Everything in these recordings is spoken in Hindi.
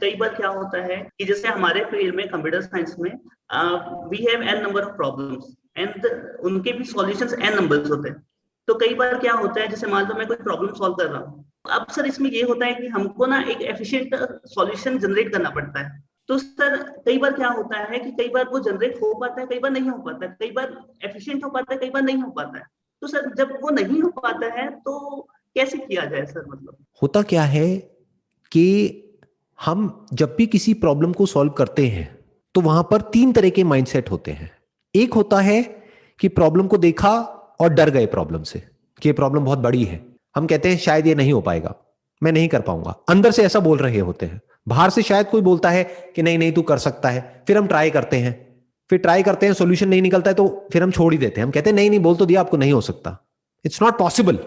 कई बार क्या होता है कि जैसे हमारे फील्ड में कंप्यूटर साइंस में we have an number of problems and उनके भी सॉल्यूशंस एन नंबर्स होते हैं। तो कई बार क्या होता है, जैसे मान लो मैं कोई प्रॉब्लम सॉल्व कर रहा हूँ, अब सर इसमें ये होता है कि हमको ना एक एफिशिएंट सॉल्यूशन जनरेट करना पड़ता है। तो सर कई बार क्या होता है कि कई बार वो जनरेट हो पाता है, कई बार नहीं हो पाता है, कई बार एफिशिएंट हो पाता है, कई बार नहीं हो पाता है। तो सर जब वो नहीं हो पाता है तो कैसे किया जाए सर? मतलब होता क्या है कि हम जब भी किसी प्रॉब्लम को सॉल्व करते हैं तो वहां पर तीन तरह के माइंडसेट होते हैं। एक होता है कि प्रॉब्लम को देखा और डर गए प्रॉब्लम से कि ये प्रॉब्लम बहुत बड़ी है, हम कहते हैं शायद ये नहीं हो पाएगा, मैं नहीं कर पाऊंगा। अंदर से ऐसा बोल रहे होते हैं, बाहर से शायद कोई बोलता है कि नहीं नहीं तू कर सकता है, फिर हम ट्राई करते हैं, फिर ट्राई करते हैं, सॉल्यूशन नहीं निकलता है तो फिर हम छोड़ ही देते हैं। हम कहते हैं नहीं नहीं बोल तो दिया आपको, नहीं हो सकता, इट्स नॉट पॉसिबल।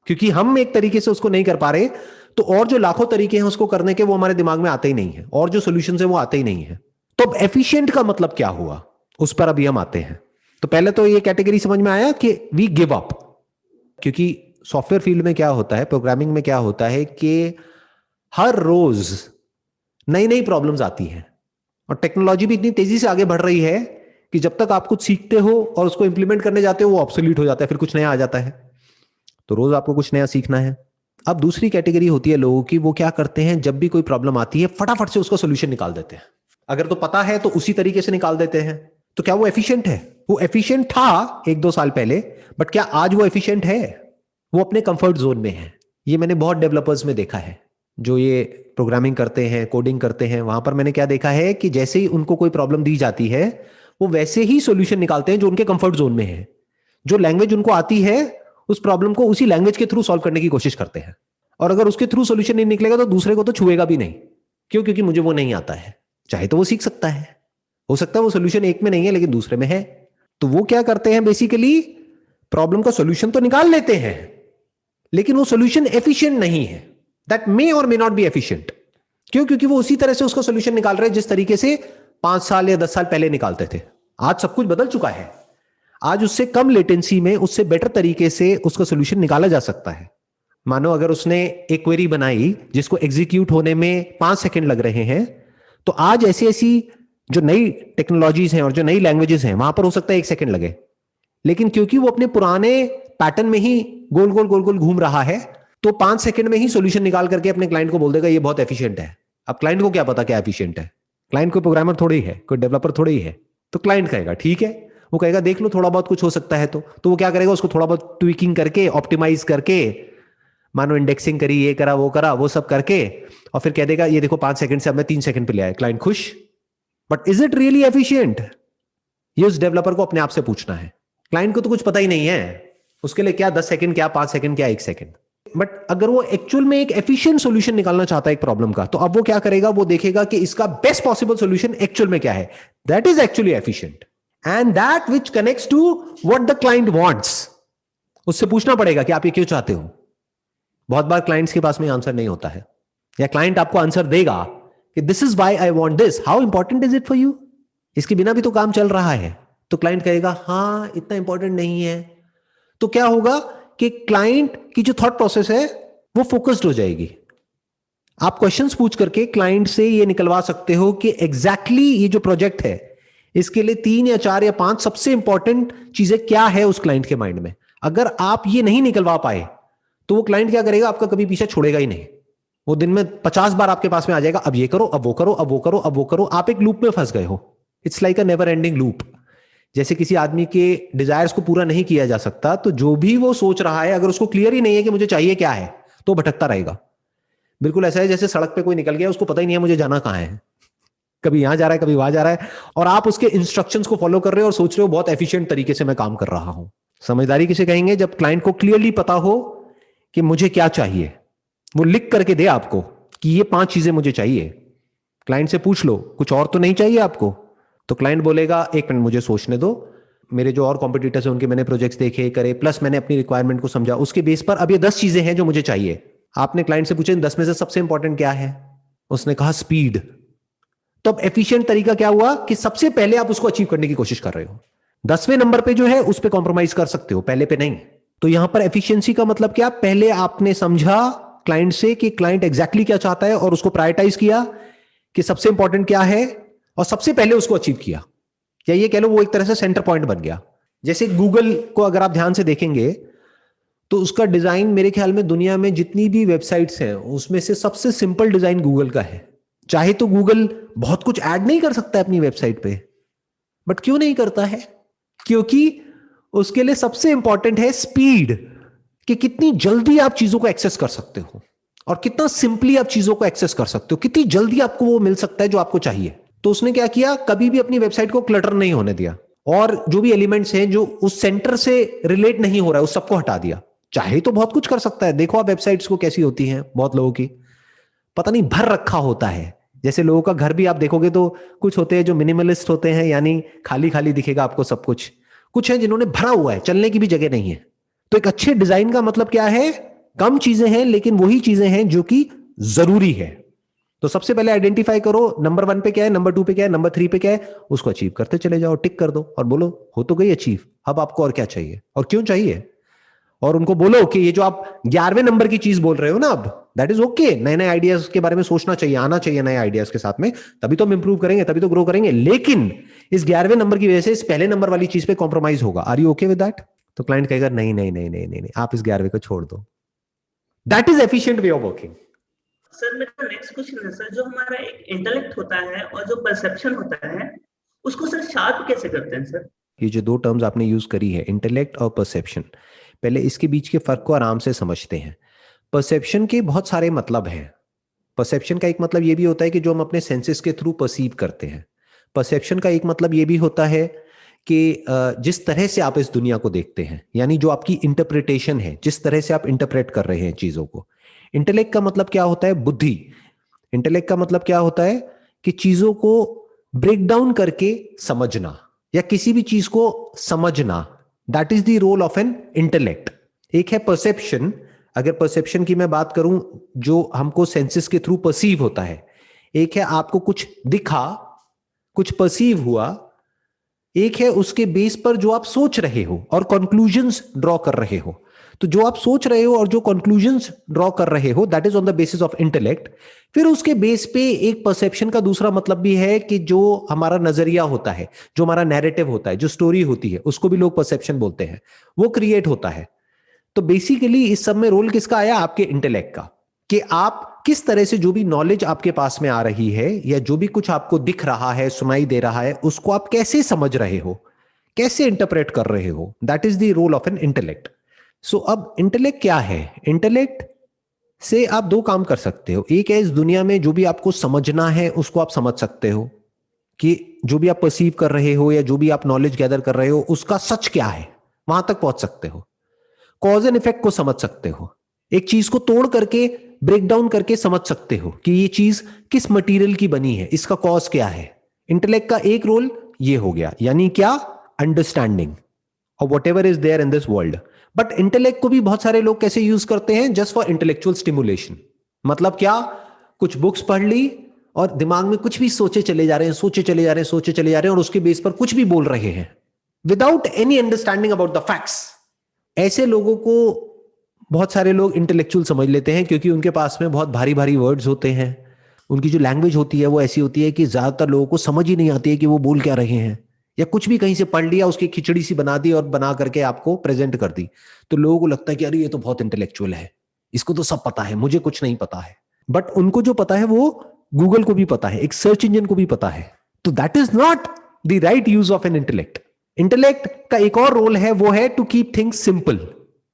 क्योंकि हम एक तरीके से उसको नहीं कर पा रहे तो और जो लाखों तरीके हैं उसको करने के वो हमारे दिमाग में आते ही नहीं है, और जो सॉल्यूशन है वो आते ही नहीं है। तो अब एफिशिएंट का मतलब क्या हुआ, उस पर अभी हम आते हैं। तो पहले तो ये कैटेगरी समझ में आया कि वी गिव अप। क्योंकि सॉफ्टवेयर फील्ड में क्या होता है, प्रोग्रामिंग में क्या होता है कि हर रोज नई नई प्रॉब्लम्स आती हैं और टेक्नोलॉजी भी इतनी तेजी से आगे बढ़ रही है कि जब तक आप कुछ सीखते हो और उसको इंप्लीमेंट करने जाते हो वो ऑब्सोलीट हो जाता है, फिर कुछ नया आ जाता है। तो रोज आपको कुछ नया सीखना है। अब दूसरी कैटेगरी होती है लोगों की, वो क्या करते हैं जब भी कोई प्रॉब्लम आती है फटाफट से उसका सोल्यूशन निकाल देते हैं। अगर तो पता है तो उसी तरीके से निकाल देते हैं। तो क्या वो एफिशिएंट है? वो एफिशिएंट था एक दो साल पहले, बट क्या आज वो एफिशिएंट है? वो अपने कंफर्ट जोन में है। ये मैंने बहुत डेवलपर्स में देखा है जो ये प्रोग्रामिंग करते हैं, कोडिंग करते हैं। वहां पर मैंने क्या देखा है कि जैसे ही उनको कोई प्रॉब्लम दी जाती है वो वैसे ही सॉल्यूशन निकालते हैं जो उनके कंफर्ट जोन में है। जो लैंग्वेज उनको आती है उस प्रॉब्लम को उसी लैंग्वेज के थ्रू सॉल्व करने की कोशिश करते हैं। और अगर उसके थ्रू सॉल्यूशन नहीं निकलेगा तो दूसरे को तो छुएगा भी नहीं। क्यों? क्योंकि मुझे वो नहीं आता है। चाहे तो वो सीख सकता है, हो सकता है वो सॉल्यूशन एक में नहीं है लेकिन दूसरे में है। तो वो क्या करते हैं, बेसिकली प्रॉब्लम का सॉल्यूशन तो निकाल लेते हैं लेकिन वो सॉल्यूशन एफिशिएंट नहीं है। दैट मे और मे नॉट बी एफिशिएंट। क्यों? क्योंकि वो उसी तरह से उसका सॉल्यूशन निकाल रहे हैं जिस तरीके से 5 साल या 10 साल पहले निकालते थे। आज सब कुछ बदल चुका है। आज उससे कम लेटेंसी में उससे बेटर तरीके से उसका सॉल्यूशन निकाला जा सकता है। मानो अगर उसने एक क्वेरी बनाई जिसको एग्जीक्यूट होने में 5 सेकंड लग रहे हैं, तो आज ऐसी ऐसी जो नई टेक्नोलॉजीज हैं और जो नई लैंग्वेजेस हैं वहां पर हो सकता है 1 सेकंड लगे। लेकिन क्योंकि वो अपने पुराने पैटर्न में ही गोल गोल गोल गोल घूम रहा है तो 5 सेकंड में ही सॉल्यूशन निकाल करके अपने क्लाइंट को बोल देगा ये बहुत एफिशिएंट है। अब क्लाइंट को क्या पता क्या एफिशिएंट है? क्लाइंट कोई प्रोग्रामर थोड़ी ही है, कोई डेवलपर थोड़ी ही है। तो क्लाइंट कहेगा ठीक है, वो कहेगा देख लो थोड़ा बहुत कुछ हो सकता है। तो वो क्या करेगा, उसको थोड़ा बहुत ट्विकिंग करके, ऑप्टिमाइज करके, मानो इंडेक्सिंग करी, ये करा वो सब करके, और फिर कह देगा ये देखो 5 सेकंड से अब मैं 3 सेकंड पे ले आया। क्लाइंट खुश। But is it really efficient? ये उस डेवलपर को अपने आप से पूछना है। क्लाइंट को तो कुछ पता ही नहीं है, उसके लिए क्या 10 सेकंड, क्या 5 सेकंड, क्या 1 सेकंड। बट अगर वो एक्चुअल में एक एफिशिएंट सॉल्यूशन निकालना चाहता है एक प्रॉब्लम का, तो अब वो क्या करेगा, वो देखेगा कि इसका बेस्ट पॉसिबल सॉल्यूशन एक्चुअल में क्या है। That is actually efficient and that which connects to what the client wants. उससे पूछना पड़ेगा कि आप ये क्यों चाहते हो। बहुत बार क्लाइंट्स के पास में आंसर नहीं होता है, या क्लाइंट आपको आंसर देगा कि this is why I want this, how important is it for you. इसके बिना भी तो काम चल रहा है। तो क्लाइंट कहेगा हां इतना इंपॉर्टेंट नहीं है। तो क्या होगा कि क्लाइंट की जो थॉट प्रोसेस है वो फोकस्ड हो जाएगी। आप क्वेश्चंस पूछ करके क्लाइंट से ये निकलवा सकते हो कि एग्जैक्टली ये जो प्रोजेक्ट है इसके लिए 3 या 4 या 5 सबसे इंपॉर्टेंट चीजें क्या है उस क्लाइंट के माइंड में। अगर आप ये नहीं निकलवा पाए तो वो क्लाइंट क्या करेगा, आपका कभी पीछे छोड़ेगा ही नहीं। वो दिन में 50 बार आपके पास में आ जाएगा, अब ये करो, अब वो करो, अब वो करो, अब वो करो। आप एक लूप में फंस गए हो। It's like a never ending loop. जैसे किसी आदमी के डिजायर्स को पूरा नहीं किया जा सकता, तो जो भी वो सोच रहा है अगर उसको क्लियर ही नहीं है कि मुझे चाहिए क्या है तो भटकता रहेगा। बिल्कुल ऐसा है जैसे सड़क पे कोई निकल गया, उसको पता ही नहीं है मुझे जाना कहां है, कभी यहां जा रहा है कभी वहां जा रहा है, और आप उसके इंस्ट्रक्शंस को फॉलो कर रहे हो और सोच रहे हो बहुत एफिशिएंट तरीके से मैं काम कर रहा हूं। समझदारी किसे कहेंगे? जब क्लाइंट को क्लियरली पता हो कि मुझे क्या चाहिए, वो लिख करके दे आपको कि ये 5 चीजें मुझे चाहिए। क्लाइंट से पूछ लो कुछ और तो नहीं चाहिए आपको, तो क्लाइंट बोलेगा 1 मिनट मुझे सोचने दो, मेरे जो और कॉम्पिटिटर्स हैं उनके मैंने प्रोजेक्ट्स देखे करे, प्लस मैंने अपनी रिक्वायरमेंट को समझा, उसके बेस पर अब ये 10 चीजें हैं जो मुझे चाहिए। आपने क्लाइंट से पूछे 10 में से सबसे इंपॉर्टेंट क्या है, उसने कहा स्पीड। तो अब एफिशिएंट तरीका क्या हुआ कि सबसे पहले आप उसको अचीव करने की कोशिश कर रहे हो। 10वें नंबर पे जो है उस पर कॉम्प्रोमाइज कर सकते हो, पहले पे नहीं। तो यहां पर एफिशिएंसी का मतलब क्या, पहले आपने समझा क्लाइंट से कि क्लाइंट एग्जैक्टली क्या चाहता है और उसको प्रायोरिटाइज किया कि सबसे इंपॉर्टेंट क्या है और सबसे पहले उसको अचीव किया, या ये कह लो वो एक तरह से सेंटर पॉइंट बन गया। जैसे गूगल को अगर आप ध्यान से देखेंगे तो उसका डिजाइन मेरे ख्याल में दुनिया में जितनी भी वेबसाइट्स हैं उसमें से सबसे सिंपल डिजाइन गूगल का है। चाहे तो गूगल बहुत कुछ ऐड नहीं कर सकता है अपनी वेबसाइट पे, बट क्यों नहीं करता है? क्योंकि उसके लिए सबसे इंपॉर्टेंट है स्पीड, कि कितनी जल्दी आप चीजों को एक्सेस कर सकते हो और कितना सिंपली आप चीजों को एक्सेस कर सकते हो, कितनी जल्दी आपको वो मिल सकता है जो आपको चाहिए। तो उसने क्या किया, कभी भी अपनी वेबसाइट को क्लटर नहीं होने दिया और जो भी एलिमेंट्स हैं जो उस सेंटर से रिलेट नहीं हो रहा है उस सबको हटा दिया। चाहे तो बहुत कुछ कर सकता है, देखो आप वेबसाइट्स को कैसी होती हैं, बहुत लोगों की पता नहीं भर रखा होता है। जैसे लोगों का घर भी आप देखोगे तो कुछ होते हैं जो मिनिमलिस्ट होते हैं, यानी खाली खाली दिखेगा आपको सब कुछ। कुछ है जिन्होंने भरा हुआ है, चलने की भी जगह नहीं है। तो एक अच्छे डिजाइन का मतलब क्या है, कम चीजें हैं लेकिन वही चीजें हैं जो कि जरूरी है। तो सबसे पहले आइडेंटिफाई करो नंबर 1 पे क्या है, नंबर 2 पे क्या है, नंबर 3 पे क्या है, उसको अचीव करते चले जाओ, टिक कर दो और बोलो हो तो गई अचीव, अब आपको और क्या चाहिए और क्यों चाहिए। और उनको बोलो कि ये जो आप 11वें नंबर की चीज बोल रहे हो ना, अब दैट इज ओके, नए नए आइडियाज के बारे में सोचना चाहिए, आना चाहिए नए आइडियाज के साथ में, तभी तो हम इंप्रूव करेंगे, तभी तो ग्रो करेंगे। लेकिन इस 11वें नंबर की वजह से इस पहले नंबर वाली चीज पे कॉम्प्रोमाइज होगा, are you okay with that? तो क्लाइंट कहेगा नहीं नहीं नहीं नहीं नहीं, नहीं आप इस 11वें को छोड़ दो। That is efficient way of working. Sir मेरा नेक्स्ट क्वेश्चन है सर, जो हमारा एक इंटेलेक्ट होता है और जो परसेप्शन होता है उसको सर शार्प कैसे करते हैं सर? ये जो दो टर्म्स आपने यूज करी है, इंटेलेक्ट और परसेप्शन, पहले इसके बीच के फर्क को आराम से समझते हैं। परसेप्शन के बहुत सारे मतलब हैं। परसेप्शन का एक मतलब ये भी होता है कि जो हम अपने सेंसेस के थ्रू परसीव करते हैं। परसेप्शन का एक मतलब ये भी होता है कि जिस तरह से आप इस दुनिया को देखते हैं, यानी जो आपकी इंटरप्रिटेशन है, जिस तरह से आप इंटरप्रेट कर रहे हैं चीजों को। इंटेलेक्ट का मतलब क्या होता है, बुद्धि। इंटेलेक्ट का मतलब क्या होता है कि चीजों को ब्रेक डाउन करके समझना या किसी भी चीज को समझना, that is the role of an intellect. एक है परसेप्शन, अगर परसेप्शन की मैं बात करूं जो हमको सेंसेस के थ्रू परसीव होता है, एक है आपको कुछ दिखा, कुछ परसीव हुआ, एक है उसके बेस पर जो आप सोच रहे हो और कंक्लूजन्स ड्रॉ कर रहे हो। तो जो आप सोच रहे हो और जो कंक्लूजन्स ड्रॉ कर रहे हो, that is on the basis of intellect. फिर उसके बेस पे एक परसेप्शन का दूसरा मतलब भी है कि जो हमारा नजरिया होता है, जो हमारा नैरेटिव होता है, जो स्टोरी होती है, उसको भी लोग परसेप्शन बोलते हैं, वो क्रिएट होता है। तो बेसिकली इस सब में रोल किसका आया, आपके इंटेलेक्ट का, कि आप किस तरह से जो भी नॉलेज आपके पास में आ रही है या जो भी कुछ आपको दिख रहा है, सुनाई दे रहा है, उसको आप कैसे समझ रहे हो, कैसे इंटरप्रेट कर रहे हो, that is the role of an intellect. So अब इंटेलेक्ट क्या है, इंटेलेक्ट से आप दो काम कर सकते हो। एक है इस दुनिया में जो भी आपको समझना है उसको आप समझ सकते हो, कि जो भी आप परसीव कर रहे हो या जो भी आप नॉलेज गैदर कर रहे हो उसका सच क्या है, वहां तक पहुंच सकते हो। कॉज एंड इफेक्ट को समझ सकते हो, एक चीज को तोड़ करके ब्रेक डाउन करके समझ सकते हो कि ये चीज किस मटेरियल की बनी है, इसका कॉज क्या है। इंटेलेक्ट का एक रोल ये हो गया, यानी क्या, अंडरस्टैंडिंग और whatever is there in this world. But intellect को भी बहुत सारे लोग कैसे यूज करते हैं, जस्ट फॉर इंटेलेक्चुअल स्टिमुलेशन। मतलब क्या, कुछ बुक्स पढ़ ली और दिमाग में कुछ भी सोचे चले जा रहे हैं, सोचे चले जा रहे हैं, सोचे चले जा रहे हैं और उसके बेस पर कुछ भी बोल रहे हैं without any understanding about the facts. ऐसे लोगों को बहुत सारे लोग इंटेलेक्चुअल समझ लेते हैं, क्योंकि उनके पास में बहुत भारी भारी वर्ड्स होते हैं, उनकी जो लैंग्वेज होती है वो ऐसी होती है कि ज्यादातर लोगों को समझ ही नहीं आती है कि वो बोल क्या रहे हैं, या कुछ भी कहीं से पढ़ लिया, उसकी खिचड़ी सी बना दी और बना करके आपको प्रेजेंट कर दी। तो लोगों को लगता है कि अरे ये तो बहुत इंटेलेक्चुअल है, इसको तो सब पता है, मुझे कुछ नहीं पता है। बट उनको जो पता है वो गूगल को भी पता है, एक सर्च इंजन को भी पता है। तो that is not the right use of an intellect. Intellect का एक और रोल है, वो है टू कीप थिंग्स सिंपल,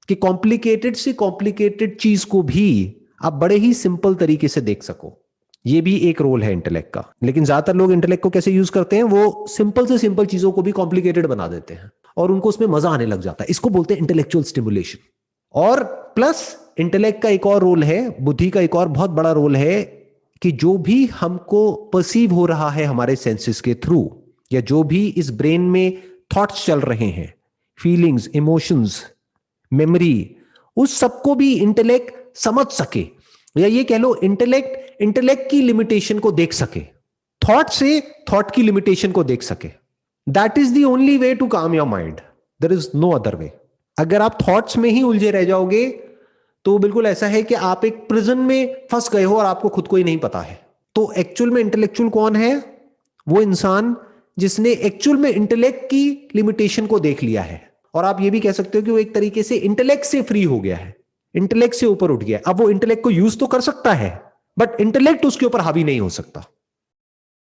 कि कॉम्प्लिकेटेड से कॉम्प्लिकेटेड चीज को भी आप बड़े ही सिंपल तरीके से देख सको। ये भी एक रोल है इंटेलेक्ट का। लेकिन ज्यादातर लोग इंटेलेक्ट को कैसे यूज करते हैं, वो सिंपल से सिंपल चीजों को भी कॉम्प्लिकेटेड बना देते हैं और उनको उसमें मजा आने लग जाता है। इसको बोलते हैं इंटेलेक्चुअल स्टिमुलेशन। और प्लस इंटेलेक्ट का एक और रोल है, बुद्धि का एक और बहुत बड़ा रोल है, कि जो भी हमको परसीव हो रहा है हमारे सेंसेस के थ्रू, या जो भी इस ब्रेन में थॉट्स चल रहे हैं, फीलिंग्स, इमोशंस, मेमोरी, उस सबको भी इंटेलेक्ट समझ सके, या ये कह लो इंटेलेक्ट की लिमिटेशन को देख सके, थॉट से थॉट की लिमिटेशन को देख सके। That is the only way to calm your mind, there is no other way. अगर आप थॉट्स में ही उलझे रह जाओगे तो बिल्कुल ऐसा है कि आप एक प्रिजन में फंस गए हो और आपको खुद को ही नहीं पता है। तो एक्चुअल में इंटेलेक्चुअल कौन है? वो इंसान जिसने एक्चुअल में इंटेलेक्ट की लिमिटेशन को देख लिया है, और आप ये भी कह सकते हो कि वो एक तरीके से इंटेलेक्ट से फ्री हो गया है, इंटेलेक्ट से ऊपर उठ गया। अब वो इंटेलेक्ट को यूज तो कर सकता है, बट इंटेलेक्ट उसके ऊपर हावी नहीं हो सकता।